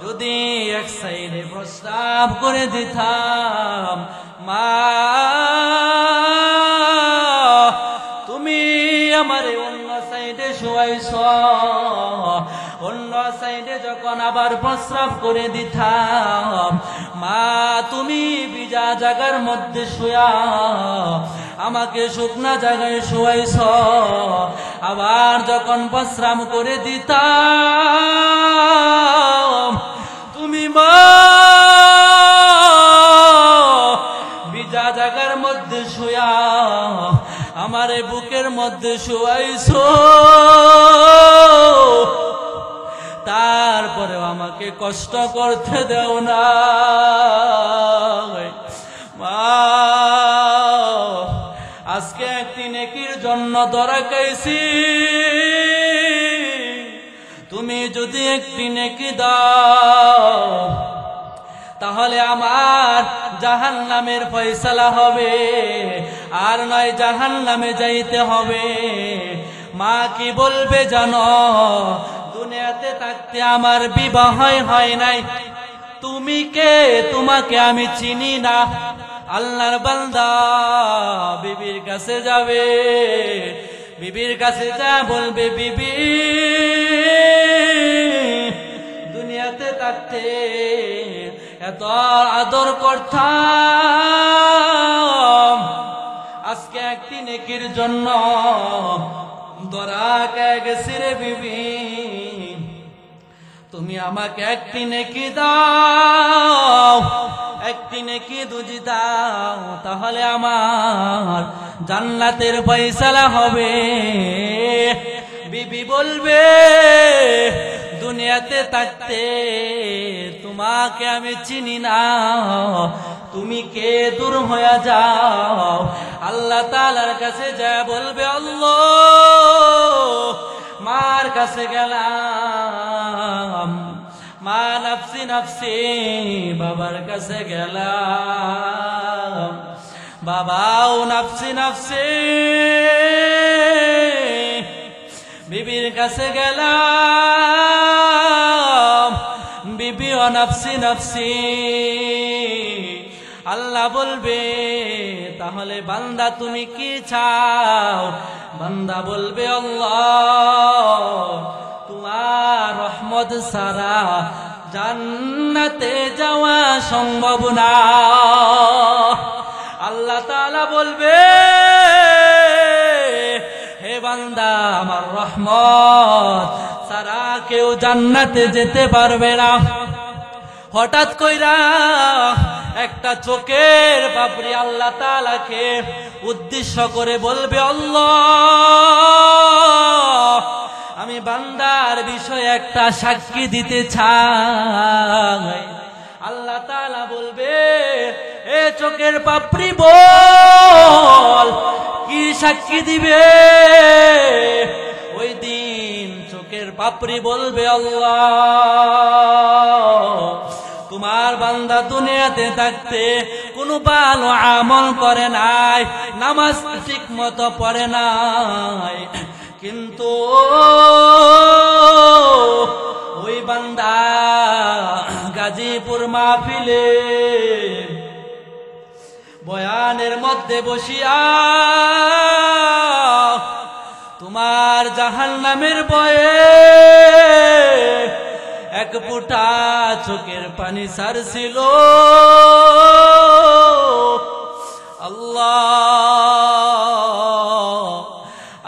যদি এক সাইডে প্রস্তাব করে দিতাম মা তুমি আমারে অন্য সাইডে শোয়াইছ, অন্য সাইডে যখন আবার প্রস্রাব করে দিতাম মা তুমি ভিজা জায়গার মধ্যে শুয়া আমাকে শুকনা জায়গায় শুয়াইছ, আবার যখন প্রস্রাব করে দিতাম তুমি মা ভিজা জায়গার মধ্যে শুয়া আমারে বুকের মধ্যে শুয়াইছ, তারপরেও আমাকে কষ্ট করতে দেও না মা। আজকে একটি নেকির জন্য ধরা খাইছি, তুমি যদি একটি নেকি দাও তাহলে আমার জাহান্নামের ফয়সালা হবে, আর নয় জাহান্নামে যাইতে হবে। মা কি বলবে জানো? দুনিয়াতে থাকতে আমার বিবাহ হয় নাই, তুমি কে তোমাকে আমি চিনি না। আল্লাহর বান্দা বিবির কাছে যাবে, বিবির কাছে যা বলবে বিবি দুনিয়াতে থাকতে এত আদর করতাম, আজকে একটি নেকির জন্য ধরা গেছি রে বিবি, তুমি আমাকে একটি নেকি দাও, একটি নেকি দুজি দাও, তাহলে আমার জান্নাতের ফয়সালা হবে। বিবি বলবে দুনিয়াতে থাকতে তোমাকে আমি চিনি না, তুমি কে দূর হয়ে যাও। আল্লাহ তাআলার কাছে যা বলবে আল্লাহ মার কাছে গেলাম, মা নাফসি নাফসি, বাবার কাছে গেলাম, বাবাও নাফসি নাফসি, বিবির কাছে গেলাম, বিবিও নাফসি নাফসি। আল্লাহ বলবে তাহলে বান্দা তুমি কি চাও? বান্দা বলবে আল্লাহ তোমার রহমত সারা জান্নাতে যাওয়া সম্ভব না। আল্লাহ তাআলা বলবে, হে বান্দা, আমার রহমত ছাড়া কেউ জান্নাতে যেতে পারবে না। হঠাৎ কইরা একটা চোখের পাপড়ি আল্লাহ তাআলাকে উদ্দেশ্য করে বলবে, আল্লাহ, আমি বান্দার বিষয়ে একটা সাক্ষী দিতে চাই। আল্লাহ তাআলা বলবে, এ চোখের পাপড়ি বল, কি সাক্ষী দিবে? ওই দিন চোখের পাপড়ি বলবে, আল্লাহ, তোমার বান্দা দুনিয়াতে থাকতে কোনো ভালো আমল করে নাই, নামাজ ঠিক মতো পড়ে নাই, কিন্তু ওই বান্দা গাজীপুর মাহফিলে বয়ানের মধ্যে বসিয়া তোমার জাহান্নামের ভয়ে এক ফোঁটা চোখের পানি ছাড়ছিল। আল্লাহ,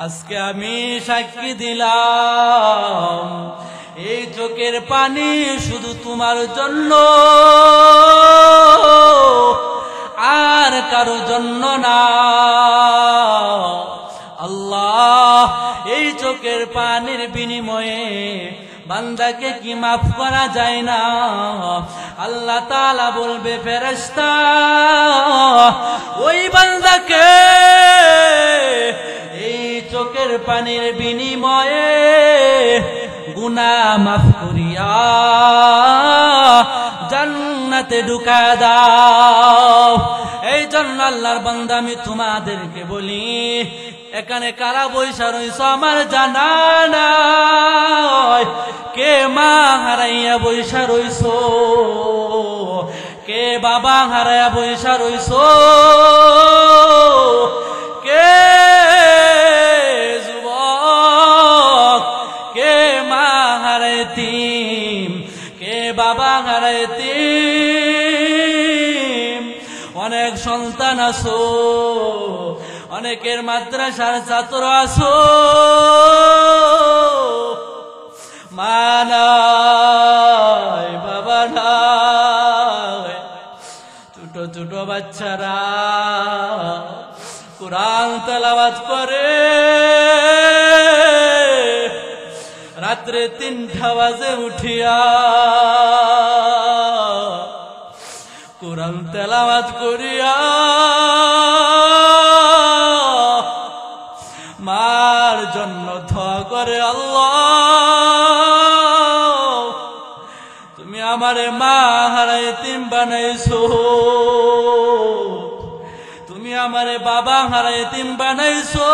আজকে আমি সাক্ষী দিলাম, এই চোখের পানি শুধু তোমার জন্য, আর কারো জন্য না। আল্লাহ, এই চোখের পানির বিনিময়ে বান্দাকে কি মাফ করা যায় না? আল্লাহ তাআলা বলবে, ফেরেশতা, ওই বান্দাকে এই চোখের পানির বিনিময়ে গুনাহ মাফ করিয়া জান্নাতে ঢুকা দাও। এই জন্য আল্লাহর বান্দা, আমি তোমাদেরকে বলি, এখানে কারা বৈশা রইছ আমার জানা নাই। কে মা হারাইয়া বৈশা রইছ, কে বাবা হারাইয়া বৈশা রইছ, কে যুবক, কে মা হারাইতিম, কে বাবা হারাইতিম। অনেক সন্তান আছো, অনেকের মাদ্রাসার ছাত্র আছো, মা নাই, বাবা নাই, ছোট ছোট বাচ্চারা কুরআন তেলাওয়াত করে, রাত্রে 3টা বাজে উঠিয়া কুরআন তেলাওয়াত করিয়া মার জন্য দোয়া করে, আল্লাহ, তুমি আমারে মা হারাই এতিম বানাইছো, তুমি আমারে বাবা হারাই এতিম বানাইছো।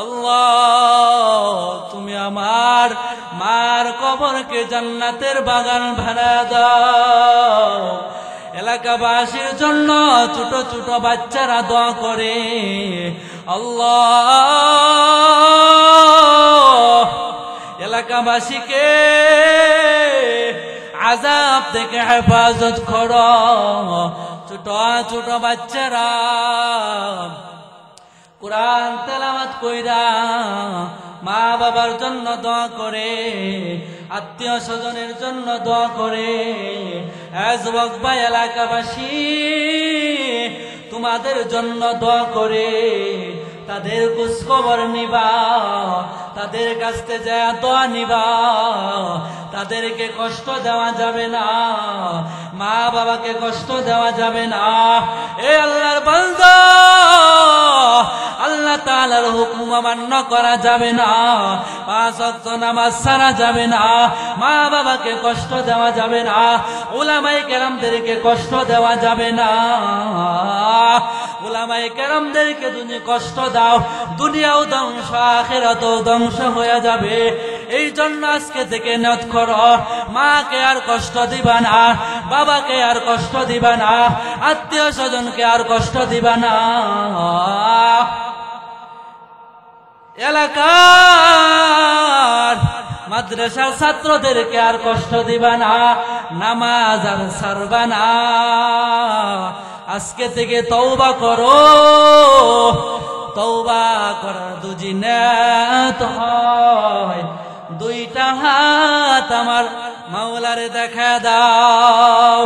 আল্লাহ, তুমি আমার মার কবরকে জান্নাতের বাগান বানায়া দাও। এলাকাবাসীর জন্য ছোট ছোট বাচ্চারা দোয়া করে, আল্লাহ, এলাকাবাসীকে আযাব থেকে হেফাজত করো। ছোট ছোট বাচ্চারা কুরআন তেলাওয়াত কইরা মা বাবার জন্য দোয়া করে, আত্মীয় স্বজনের জন্য দোয়া করে। যুবক ভাই, এলাকাবাসী তোমাদের জন্য দোয়া করে, তাদের খোঁজ খবর নিবা, তাদের কাছ থেকে যা দোয়া নিবা। তাদেরকে কষ্ট দেওয়া যাবে না, মা বাবাকে কষ্ট দেওয়া যাবে না। এ আল্লাহর বান্দা, আল্লাহ তাআলার হুকুম অমান্য করা যাবে না, 5 ওয়াক্ত নামাজ ছাড়া যাবে না, মা বাবাকে কষ্ট দেওয়া যাবে না, উলামায়ে কেরামদেরকে কষ্ট দেওয়া যাবে না। উলামায়ে কেরামদেরকে তুমি কষ্ট দাও, দুনিয়াও ধ্বংস, আখিরাতও ধ্বংস হয়ে যাবে। এই জন্য আজকে থেকে নিয়ত করো, মাকে আর কষ্ট দিবা না, বাবাকে আর কষ্ট দিবা না, আত্মীয় স্বজনকে আর কষ্ট দিবা না। এলাকার মাদ্রাসার ছাত্রদেরকে আর কষ্ট দিবা না, নামাজ আর ছাড়বা না। আজকে থেকে তওবা করো। তওবা করার দুজিনাত হয়, দুইটা হাত আমার মাওলারে দেখা দাও।